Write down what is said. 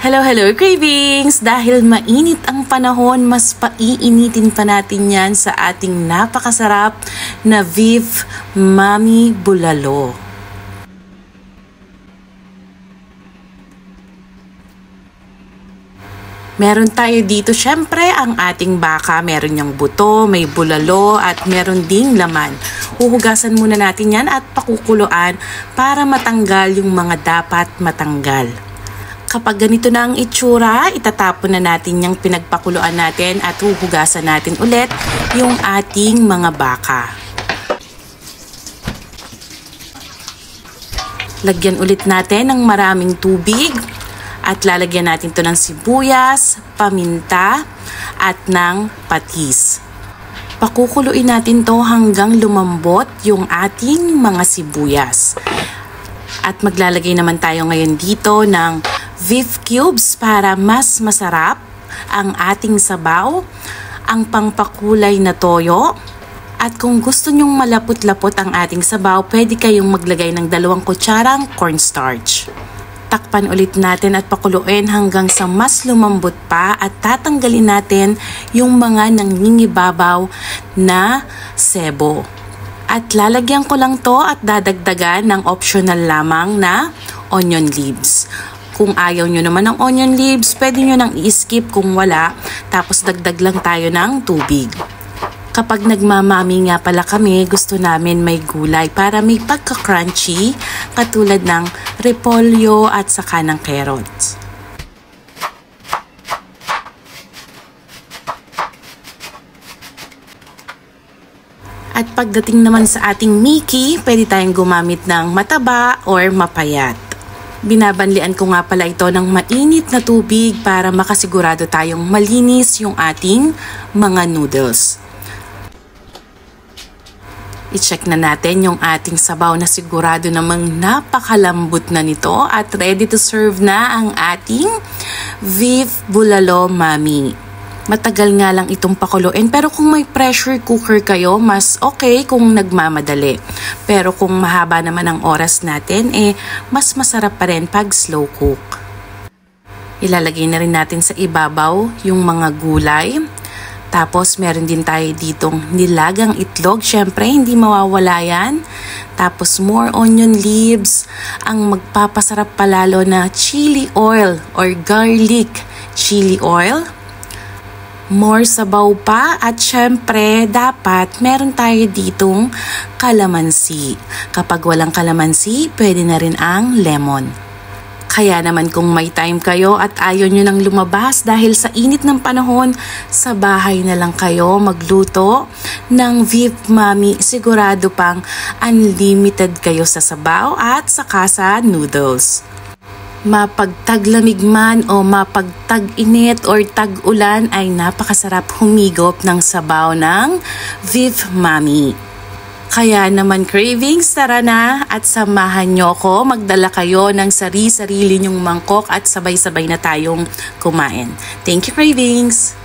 Hello, hello cravings! Dahil mainit ang panahon, mas paiinitin pa natin yan sa ating napakasarap na Beef Mami Bulalo. Meron tayo dito syempre ang ating baka, meron niyang buto, may bulalo at meron ding laman. Huhugasan muna natin yan at pakukuluan para matanggal yung mga dapat matanggal. Kapag ganito na ang itsura, itatapon na natin yung pinagpakuluan natin at huhugasan natin ulit yung ating mga baka. Lagyan ulit natin ng maraming tubig at lalagyan natin to ng sibuyas, paminta at ng patis. Pakukuluin natin to hanggang lumambot yung ating mga sibuyas. At maglalagay naman tayo ngayon dito ng beef cubes para mas masarap ang ating sabaw, ang pangpakulay na toyo. At kung gusto nyong malapot-lapot ang ating sabaw, pwede kayong maglagay ng 2 kutsarang cornstarch. Takpan ulit natin at pakuluin hanggang sa mas lumambot pa at tatanggalin natin yung mga nangingibabaw na sebo. At lalagyan ko lang to at dadagdagan ng optional lamang na onion leaves. Kung ayaw nyo naman ng onion leaves, pwede nyo nang i-skip kung wala, tapos dagdag lang tayo ng tubig. Kapag nagmamami nga pala kami, gusto namin may gulay para may pagka-crunchy, katulad ng repolyo at saka ng carrots. At pagdating naman sa ating Mickey, pwede tayong gumamit ng mataba or mapayat. Binabanlian ko nga pala ito ng mainit na tubig para makasigurado tayong malinis yung ating mga noodles. I-check na natin yung ating sabaw na sigurado namang napakalambot na nito at ready to serve na ang ating Beef Bulalo Mami. Matagal nga lang itong pakuluin pero kung may pressure cooker kayo, mas okay kung nagmamadali. Pero kung mahaba naman ang oras natin, mas masarap pa rin pag slow cook. Ilalagay na rin natin sa ibabaw yung mga gulay. Tapos meron din tayo ditong nilagang itlog. Syempre, hindi mawawala yan. Tapos more onion leaves. Ang magpapasarap palalo na chili oil or garlic chili oil. More sabaw pa at syempre dapat meron tayo ditong kalamansi. Kapag walang kalamansi, pwede na rin ang lemon. Kaya naman kung may time kayo at ayaw nyo nang lumabas dahil sa init ng panahon, sa bahay na lang kayo magluto ng Beef Mami. Sigurado pang unlimited kayo sa sabaw at saka sa noodles. Mapagtaglamig man o mapagtag-init or tag-ulan ay napakasarap humigop ng sabaw ng Beef Mami. Kaya naman cravings, tara na at samahan nyo ko. Magdala kayo ng sarili-sarili nyong mangkok at sabay-sabay na tayong kumain. Thank you cravings!